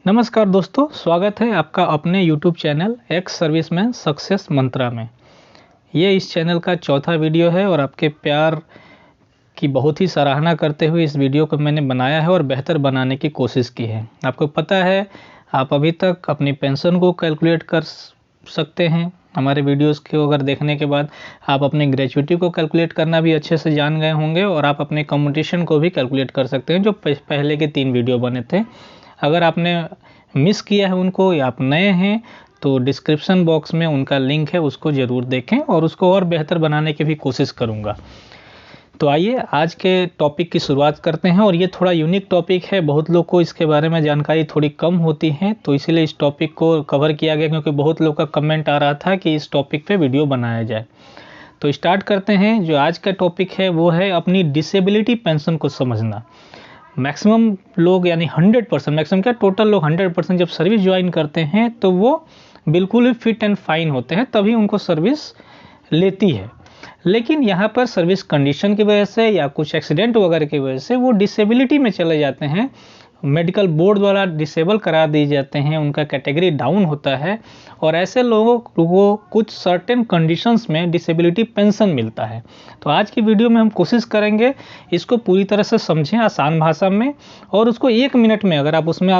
नमस्कार दोस्तों, स्वागत है आपका अपने YouTube channel ex serviceman success mantra में। ये इस चैनल का चौथा वीडियो है और आपके प्यार की बहुत ही सराहना करते हुए इस वीडियो को मैंने बनाया है और बेहतर बनाने की कोशिश की है। आपको पता है, आप अभी तक अपनी पेंशन को कैलकुलेट कर सकते हैं। हमारे वीडियोस को अगर देखने के बाद आप अपने ग्रेजुइटी को कैलकुलेट करना भी अच्छे से जान गए होंगे और आप अपने कम्युनिकेशन को भी कैलकुलेट कर सकते हैं, जो पहले के 3 वीडियो बने थे। अगर आपने मिस किया है उनको या आप नए हैं तो डिस्क्रिप्शन बॉक्स में उनका लिंक है, उसको ज़रूर देखें और उसको और बेहतर बनाने की भी कोशिश करूँगा। तो आइए आज के टॉपिक की शुरुआत करते हैं और ये थोड़ा यूनिक टॉपिक है। बहुत लोग को इसके बारे में जानकारी थोड़ी कम होती है, तो इसीलिए इस टॉपिक को कवर किया गया, क्योंकि बहुत लोग का कमेंट आ रहा था कि इस टॉपिक पे वीडियो बनाया जाए। तो स्टार्ट करते हैं। जो आज का टॉपिक है वो है अपनी डिसेबिलिटी पेंशन को समझना। मैक्सिमम लोग यानी 100%, मैक्सिमम क्या टोटल लोग 100% जब सर्विस ज्वाइन करते हैं तो वो बिल्कुल ही फिट एंड फाइन होते हैं, तभी उनको सर्विस लेती है। लेकिन यहाँ पर सर्विस कंडीशन की वजह से या कुछ एक्सीडेंट वगैरह की वजह से वो डिसेबिलिटी में चले जाते हैं, मेडिकल बोर्ड द्वारा डिसेबल करा दिए जाते हैं, उनका कैटेगरी डाउन होता है और ऐसे लोगों को कुछ सर्टेन कंडीशंस में डिसेबिलिटी पेंशन मिलता है। तो आज की वीडियो में हम कोशिश करेंगे इसको पूरी तरह से समझें आसान भाषा में, और उसको 1 मिनट में, अगर आप उसमें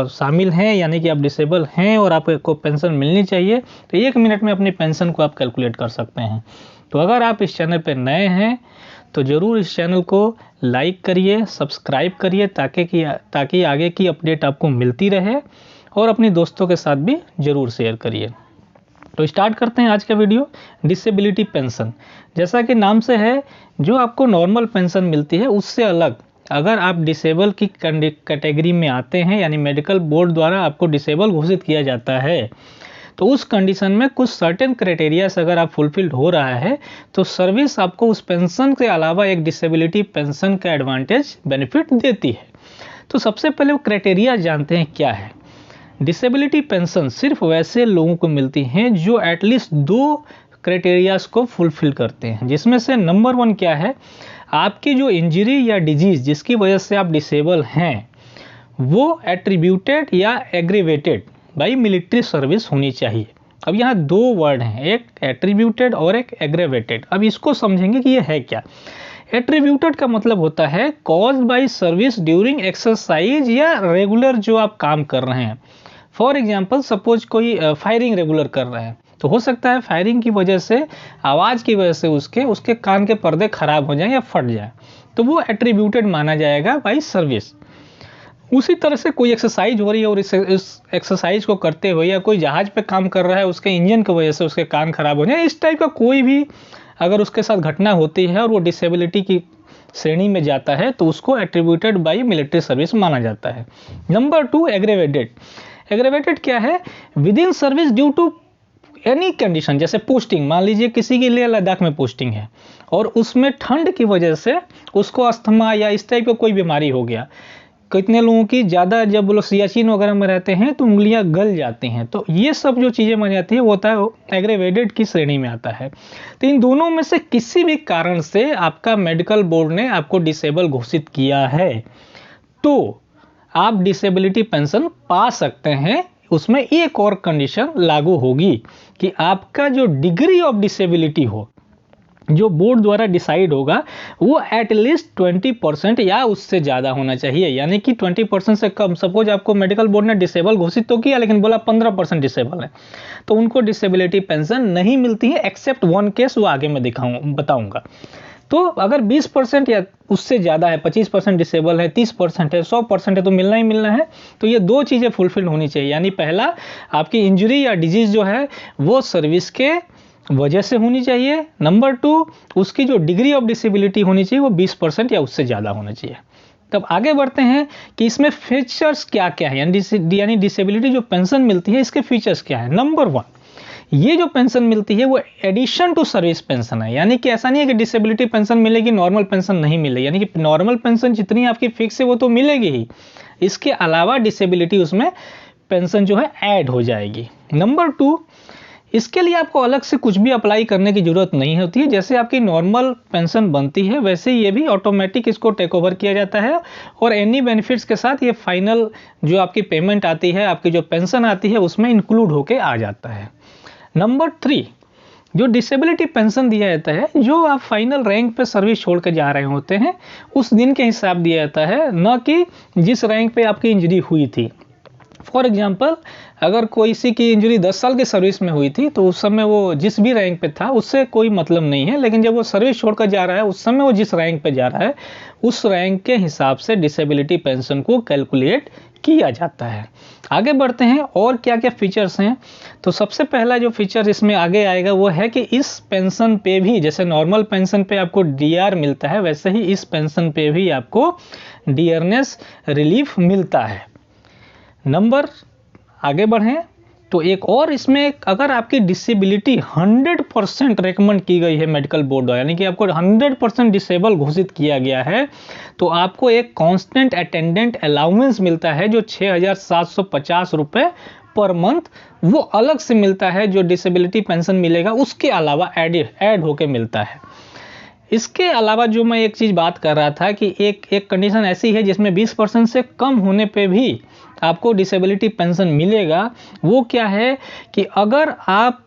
शामिल हैं यानी कि आप डिसेबल हैं और आपको पेंशन मिलनी चाहिए, तो 1 मिनट में अपनी पेंशन को आप कैलकुलेट कर सकते हैं। तो अगर आप इस चैनल पर नए हैं तो ज़रूर इस चैनल को लाइक करिए, सब्सक्राइब करिए, ताकि आगे की अपडेट आपको मिलती रहे, और अपने दोस्तों के साथ भी ज़रूर शेयर करिए। तो स्टार्ट करते हैं आज का वीडियो। डिसेबिलिटी पेंशन, जैसा कि नाम से है, जो आपको नॉर्मल पेंशन मिलती है उससे अलग अगर आप डिसेबल की कैटेगरी में आते हैं, यानी मेडिकल बोर्ड द्वारा आपको डिसेबल घोषित किया जाता है, तो उस कंडीशन में कुछ सर्टेन क्राइटेरियाज अगर आप फुलफिल्ड हो रहा है तो सर्विस आपको उस पेंशन के अलावा एक डिसेबिलिटी पेंशन का एडवांटेज बेनिफिट देती है। तो सबसे पहले वो क्राइटेरिया जानते हैं क्या है। डिसेबिलिटी पेंशन सिर्फ वैसे लोगों को मिलती हैं जो एटलीस्ट 2 क्राइटेरियाज को फुलफिल करते हैं, जिसमें से नंबर 1 क्या है, आपकी जो इंजरी या डिजीज जिसकी वजह से आप डिसेबल हैं वो एट्रीब्यूटेड या एग्रीवेटेड बाई मिलिट्री सर्विस होनी चाहिए। अब यहाँ 2 वर्ड हैं, एक एट्रीब्यूटेड और एक एग्रीवेटेड। अब इसको समझेंगे कि ये है क्या। एट्रीब्यूटेड का मतलब होता है caused by service during exercise या रेगुलर जो आप काम कर रहे हैं। फॉर एग्जांपल, सपोज कोई फायरिंग रेगुलर कर रहा है, तो हो सकता है फायरिंग की वजह से, आवाज़ की वजह से उसके कान के पर्दे खराब हो जाएं या फट जाए, तो वो एट्रीब्यूटेड माना जाएगा बाई सर्विस। उसी तरह से कोई एक्सरसाइज हो रही है और इस एक्सरसाइज को करते हुए, या कोई जहाज पे काम कर रहा है, उसके इंजन की वजह से उसके कान खराब हो जाए, इस टाइप का कोई भी अगर उसके साथ घटना होती है और वो डिसेबिलिटी की श्रेणी में जाता है तो उसको एट्रीब्यूटेड बाई मिलिट्री सर्विस माना जाता है। Number 2, aggravated. एग्रीवेटेड क्या है, within service due to any condition, जैसे पोस्टिंग, मान लीजिए किसी के लिए लद्दाख में पोस्टिंग है और उसमें ठंड की वजह से उसको अस्थमा या इस टाइप का कोई बीमारी हो गया। कितने लोगों की ज़्यादा, जब वो लोग सियाचिन वगैरह में रहते हैं तो उंगलियां गल जाती हैं, तो ये सब जो चीज़ें मानी जाती है वो होता है एग्रीवेटेड की श्रेणी में आता है। तो इन दोनों में से किसी भी कारण से आपका मेडिकल बोर्ड ने आपको डिसेबल घोषित किया है तो आप डिसेबिलिटी पेंशन पा सकते हैं। उसमें एक और कंडीशन लागू होगी कि आपका जो डिग्री ऑफ डिसेबिलिटी हो, जो बोर्ड द्वारा डिसाइड होगा, वो एटलीस्ट 20% या उससे ज़्यादा होना चाहिए। यानी कि 20% से कम, सपोज आपको मेडिकल बोर्ड ने डिसेबल घोषित तो किया लेकिन बोला 15% डिसेबल है, तो उनको डिसेबिलिटी पेंशन नहीं मिलती है, एक्सेप्ट 1 केस, वो आगे मैं बताऊंगा। तो अगर 20% या उससे ज़्यादा है, 25% डिसेबल है, 30% है, 100% है, तो मिलना ही मिलना है। तो ये 2 चीज़ें फुलफिल होनी चाहिए, यानी पहला, आपकी इंजरी या डिजीज़ जो है वो सर्विस के वजह से होनी चाहिए। नंबर 2, उसकी जो डिग्री ऑफ डिसेबिलिटी होनी चाहिए वो 20% या उससे ज़्यादा होना चाहिए। तब आगे बढ़ते हैं कि इसमें फीचर्स क्या क्या है, यानी डिसेबिलिटी जो पेंशन मिलती है इसके फीचर्स क्या है। नंबर 1, ये जो पेंशन मिलती है वो एडिशन टू सर्विस पेंशन है, यानी कि ऐसा नहीं है कि डिसेबिलिटी पेंशन मिलेगी नॉर्मल पेंशन नहीं मिलेगी, यानी कि नॉर्मल पेंशन जितनी आपकी फिक्स है वो तो मिलेगी ही, इसके अलावा डिसेबिलिटी उसमें पेंशन जो है ऐड हो जाएगी। नंबर 2, इसके लिए आपको अलग से कुछ भी अप्लाई करने की ज़रूरत नहीं होती है। जैसे आपकी नॉर्मल पेंशन बनती है वैसे ये भी ऑटोमेटिक इसको टेक ओवर किया जाता है और एनी बेनिफिट्स के साथ ये फाइनल जो आपकी पेमेंट आती है, आपकी जो पेंशन आती है उसमें इंक्लूड होके आ जाता है। नंबर 3, जो डिसेबिलिटी पेंशन दिया जाता है, जो आप फाइनल रैंक पे सर्विस छोड़ के जा रहे होते हैं उस दिन के हिसाब दिया जाता है, न कि जिस रैंक पे आपकी इंजरी हुई थी। फॉर एग्जाम्पल, अगर कोई किसी की इंजरी 10 साल की सर्विस में हुई थी तो उस समय वो जिस भी रैंक पे था उससे कोई मतलब नहीं है, लेकिन जब वो सर्विस छोड़कर जा रहा है उस समय वो जिस रैंक पे जा रहा है उस रैंक के हिसाब से डिसेबिलिटी पेंशन को कैलकुलेट किया जाता है। आगे बढ़ते हैं और क्या क्या फीचर्स हैं। तो सबसे पहला जो फीचर इसमें आगे आएगा वो है कि इस पेंशन पे भी, जैसे नॉर्मल पेंशन पे आपको डीआर मिलता है वैसे ही इस पेंशन पे भी आपको डियरनेस रिलीफ मिलता है। नंबर आगे बढ़ें तो एक और इसमें, अगर आपकी डिसेबिलिटी 100% रेकमेंड की गई है मेडिकल बोर्ड द्वारा, यानी कि आपको 100% डिसेबल घोषित किया गया है, तो आपको एक कांस्टेंट अटेंडेंट अलाउंस मिलता है जो 6,750 रुपये पर मंथ वो अलग से मिलता है, जो डिसेबिलिटी पेंशन मिलेगा उसके अलावा ऐड होके मिलता है। इसके अलावा जो मैं एक चीज़ बात कर रहा था कि एक कंडीशन ऐसी है जिसमें 20% से कम होने पे भी आपको डिसेबिलिटी पेंशन मिलेगा। वो क्या है कि अगर आप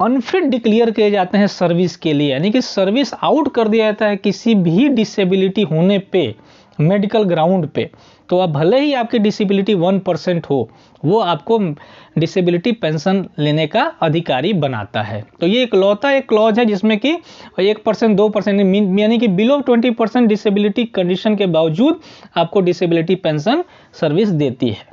अनफिट डिक्लेयर किए जाते हैं सर्विस के लिए, यानी कि सर्विस आउट कर दिया जाता है किसी भी डिसेबिलिटी होने पे मेडिकल ग्राउंड पे, तो अब भले ही आपकी डिसेबिलिटी 1% हो, वो आपको डिसेबिलिटी पेंशन लेने का अधिकारी बनाता है। तो ये इकलौता एक क्लॉज है जिसमें कि 1% 2% यानी कि बिलो 20% डिसेबिलिटी कंडीशन के बावजूद आपको डिसेबिलिटी पेंशन सर्विस देती है।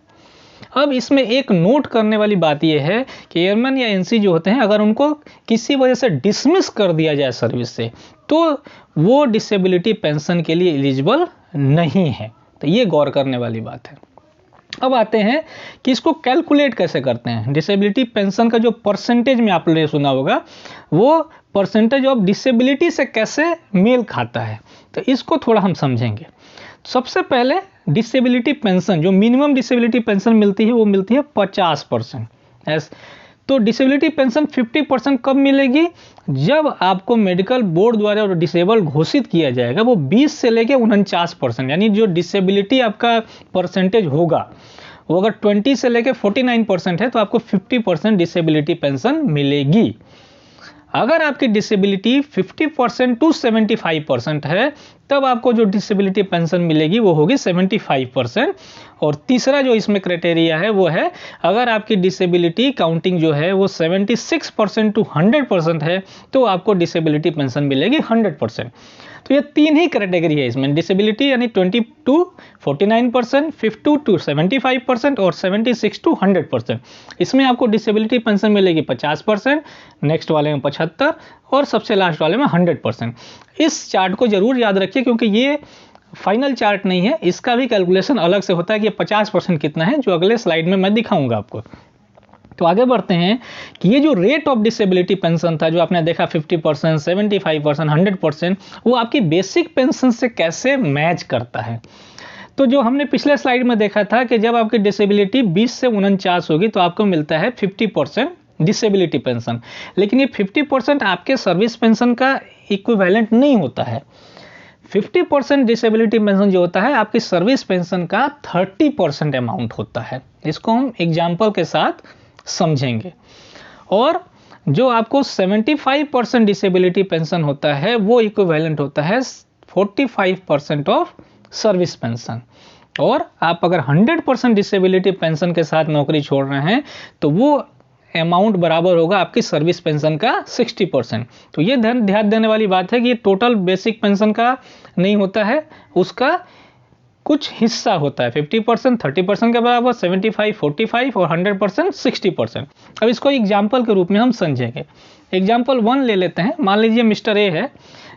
अब इसमें एक नोट करने वाली बात यह है कि एयरमैन या एनसी जो होते हैं, अगर उनको किसी वजह से डिसमिस कर दिया जाए सर्विस से तो वो डिसेबिलिटी पेंशन के लिए एलिजिबल नहीं है। तो ये गौर करने वाली बात है। अब आते हैं कि इसको कैलकुलेट कैसे करते हैं। डिसेबिलिटी पेंशन का जो परसेंटेज में आपने सुना होगा वो परसेंटेज ऑफ डिसेबिलिटी से कैसे मेल खाता है, तो इसको थोड़ा हम समझेंगे। सबसे पहले डिसेबिलिटी पेंशन, जो मिनिमम डिसेबिलिटी पेंशन मिलती है वो मिलती है 50%। तो डिसेबिलिटी पेंशन 50% कब मिलेगी? जब आपको मेडिकल बोर्ड द्वारा डिसेबल घोषित किया जाएगा, वो 20 से लेके 49%, यानी जो डिसेबिलिटी आपका परसेंटेज होगा वो अगर 20 से लेके 49% है तो आपको 50% डिसेबिलिटी पेंशन मिलेगी। अगर आपकी डिसेबिलिटी 50% टू 75% है तब आपको जो डिसेबिलिटी पेंशन मिलेगी वो होगी 75%। और तीसरा जो इसमें क्राइटेरिया है वो है, अगर आपकी डिसेबिलिटी काउंटिंग जो है वो 76% टू 100% है तो आपको डिसेबिलिटी पेंशन मिलेगी 100%। तो ये तीन ही कैटेगरी है इसमें, डिसेबिलिटी यानी 20 टू 49%, 50 टू 75% और 76 टू 100%। इसमें आपको डिसेबिलिटी पेंशन मिलेगी 50%, नेक्स्ट वाले में 75% और सबसे लास्ट वाले में 100%। इस चार्ट को जरूर याद रखिए क्योंकि ये फाइनल चार्ट नहीं है, इसका भी कैलकुलेशन अलग से होता है कि 50% कितना है, जो अगले स्लाइड में मैं दिखाऊंगा आपको। तो आगे बढ़ते हैं कि ये जो रेट ऑफ डिसेबिलिटी पेंशन था, जो आपने देखा 50%, 75%, 100%, वो आपकी बेसिक पेंशन से कैसे मैच करता है। तो जो हमने पिछले स्लाइड में देखा था कि जब आपकी डिसेबिलिटी 20 से 49 होगी तो आपको मिलता है 50% डिसेबिलिटी पेंशन, लेकिन ये 50% आपके सर्विस पेंशन का इक्विवेलेंट नहीं होता है। 50% डिसेबिलिटी पेंशन जो होता है आपकी सर्विस पेंशन का 30% अमाउंट होता है। इसको हम एग्जाम्पल के साथ समझेंगे। और जो आपको 75% डिसेबिलिटी पेंशन होता है वो इक्विवेलेंट होता है 45% ऑफ सर्विस पेंशन। और आप अगर 100% डिसेबिलिटी पेंशन के साथ नौकरी छोड़ रहे हैं तो वो अमाउंट बराबर होगा आपकी सर्विस पेंशन का 60%। तो ये ध्यान देने वाली बात है कि टोटल बेसिक पेंशन का नहीं होता है, उसका कुछ हिस्सा होता है 50%, 30% के बराबर, 75, 45 और 100% 60%। अब इसको एग्जाम्पल के रूप में हम समझेंगे। एग्जाम्पल 1 ले लेते हैं। मान लीजिए मिस्टर ए है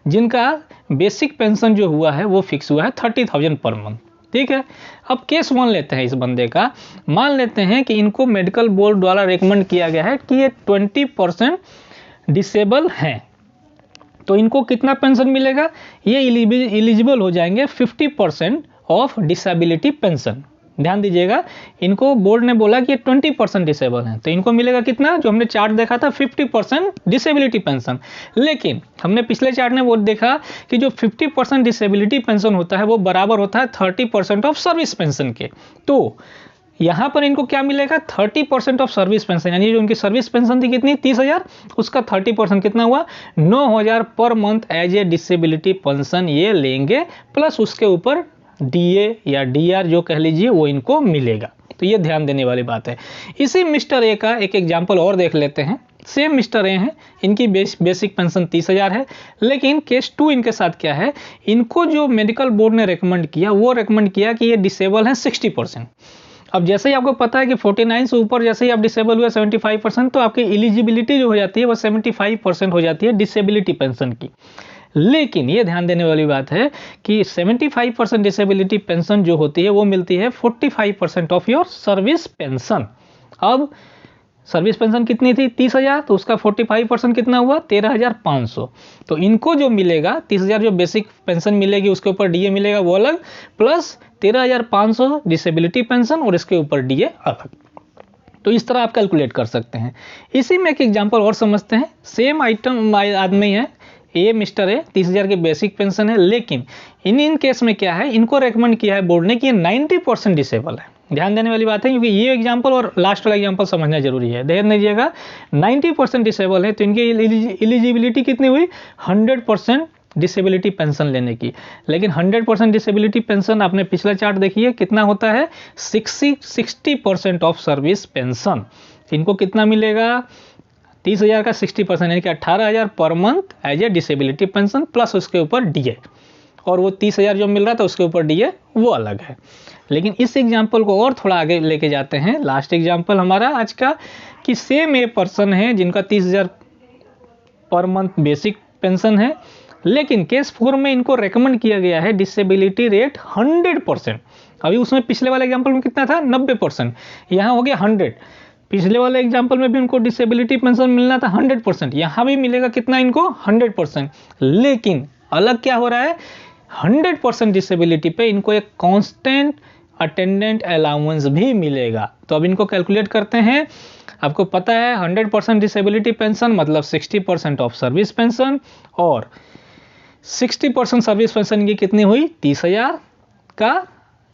जिनका बेसिक पेंशन जो हुआ है वो फिक्स हुआ है 30,000 पर मंथ, ठीक है। अब केस 1 लेते हैं इस बंदे का। मान लेते हैं कि इनको मेडिकल बोर्ड द्वारा रिकमेंड किया गया है कि ये 20% डिसेबल हैं, तो इनको कितना पेंशन मिलेगा? ये एलिजिबल हो जाएंगे 50% ऑफ डिसेबिलिटी पेंशन, ध्यान दीजिएगा, इनको बोर्ड ने बोला कि ये 20% डिसेबल हैं, तो इनको मिलेगा कितना, जो हमने चार्ट देखा था 50% डिसेबिलिटी पेंशन। लेकिन हमने पिछले चार्ट में वो देखा कि जो 50% डिसेबिलिटी पेंशन होता है वो बराबर होता है 30% ऑफ सर्विस पेंशन के। तो यहाँ पर इनको क्या मिलेगा, 30% ऑफ सर्विस पेंशन, यानी जो उनकी सर्विस पेंशन थी कितनी 30,000, उसका 30% कितना हुआ 9,000 per month as a disability pension ये लेंगे, प्लस उसके ऊपर डीए या डीआर जो कह लीजिए वो इनको मिलेगा। तो ये ध्यान देने वाली बात है। इसी मिस्टर ए का एक एग्जाम्पल और देख लेते हैं। सेम मिस्टर ए हैं, इनकी बेसिक पेंशन 30,000 है, लेकिन केस 2 इनके साथ क्या है, इनको जो मेडिकल बोर्ड ने रेकमेंड किया वो रेकमेंड किया कि ये डिसेबल है 60%। अब जैसे ही आपको पता है कि 49 से ऊपर जैसे ही आप डिसेबल हुए 75%, तो आपकी एलिजिबिलिटी जो हो जाती है वो 75% हो जाती है डिसेबिलिटी पेंशन की। लेकिन ये ध्यान देने वाली बात है कि 75% डिसेबिलिटी पेंशन जो होती है वो मिलती है 45% ऑफ योर सर्विस पेंशन। अब सर्विस पेंशन कितनी थी 30,000, तो उसका 45% कितना हुआ 13,500। तो इनको जो मिलेगा 30,000 जो बेसिक पेंशन मिलेगी उसके ऊपर डीए मिलेगा वो अलग, प्लस 13,500 डिसेबिलिटी पेंशन और इसके ऊपर डीए अलग। तो इस तरह आप कैलकुलेट कर सकते हैं। इसी में एक एग्जांपल और समझते हैं। सेम आइटम आदमी है, ये मिस्टर है, 30,000 की बेसिक पेंशन है, लेकिन इन केस में क्या है, इनको रेकमेंड किया है बोर्ड ने कि 90% डिसेबल है। ध्यान देने वाली बात है, क्योंकि ये एग्जांपल और लास्ट वाला एग्जांपल समझना जरूरी है। ध्यान दीजिएगा, 90% डिसेबल है, तो इनकी एलिजिबिलिटी कितनी हुई 100% डिसेबिलिटी पेंशन लेने की। लेकिन 100% डिसेबिलिटी पेंशन आपने पिछला चार्ट देखिए कितना होता है 60% ऑफ सर्विस पेंशन। इनको कितना मिलेगा 30,000 का 60% यानी कि 18,000 per month as a disability pension, plus उसके ऊपर डीए, और वो 30,000 जो मिल रहा था उसके ऊपर डीए वो अलग है। लेकिन इस एग्जाम्पल को और थोड़ा आगे लेके जाते हैं। लास्ट एग्जाम्पल हमारा आज का कि सेम ए पर्सन है जिनका 30,000 पर मंथ बेसिक पेंशन है, लेकिन केस 4 में इनको रेकमेंड किया गया है डिसेबिलिटी रेट 100%। अभी उसमें पिछले वाले एग्जाम्पल में कितना था 90%, यहाँ हो गया 100। पिछले वाले एग्जाम्पल में भी उनको डिसेबिलिटी पेंशन मिलना था 100%, यहाँ भी मिलेगा कितना इनको 100%। लेकिन अलग क्या हो रहा है, 100% डिसेबिलिटी पे इनको एक कांस्टेंट अटेंडेंट अलाउंस भी मिलेगा। तो अब इनको कैलकुलेट करते हैं। आपको पता है 100% डिसेबिलिटी पेंशन मतलब 60% ऑफ सर्विस पेंशन, और 60% सर्विस पेंशन की कितनी हुई 30,000 का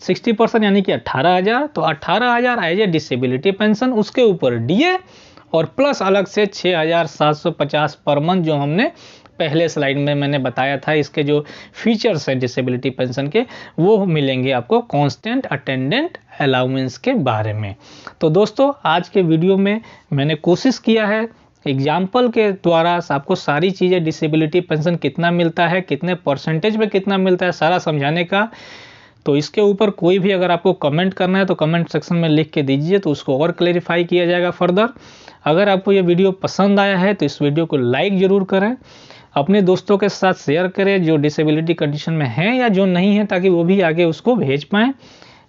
60% यानी कि 18,000, तो 18,000 एज ए डिसेबिलिटी पेंशन, उसके ऊपर डीए और प्लस अलग से 6,750 पर मंथ जो हमने पहले स्लाइड में मैंने बताया था। इसके जो फीचर्स हैं डिसेबिलिटी पेंशन के वो मिलेंगे आपको कांस्टेंट अटेंडेंट अलाउंस के बारे में। तो दोस्तों आज के वीडियो में मैंने कोशिश किया है एग्जाम्पल के द्वारा आपको सारी चीज़ें डिसेबिलिटी पेंशन कितना मिलता है, कितने परसेंटेज में कितना मिलता है, सारा समझाने का। तो इसके ऊपर कोई भी अगर आपको कमेंट करना है तो कमेंट सेक्शन में लिख के दीजिए, तो उसको और क्लेरिफाई किया जाएगा फर्दर। अगर आपको ये वीडियो पसंद आया है तो इस वीडियो को लाइक ज़रूर करें, अपने दोस्तों के साथ शेयर करें जो डिसेबिलिटी कंडीशन में हैं या जो नहीं है, ताकि वो भी आगे उसको भेज पाएँ।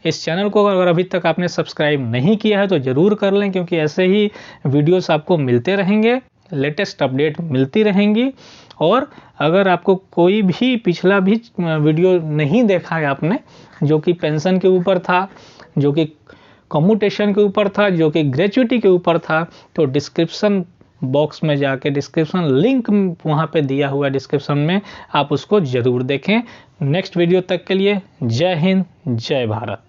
इस चैनल को अगर अभी तक आपने सब्सक्राइब नहीं किया है तो ज़रूर कर लें, क्योंकि ऐसे ही वीडियोस आपको मिलते रहेंगे, लेटेस्ट अपडेट मिलती रहेंगी। और अगर आपको कोई भी पिछला भी वीडियो नहीं देखा है आपने, जो कि पेंशन के ऊपर था, जो कि कम्यूटेशन के ऊपर था, जो कि ग्रेच्युटी के ऊपर था, तो डिस्क्रिप्शन बॉक्स में जाके डिस्क्रिप्शन लिंक वहाँ पे दिया हुआ डिस्क्रिप्शन में आप उसको ज़रूर देखें। नेक्स्ट वीडियो तक के लिए जय हिंद, जय भारत।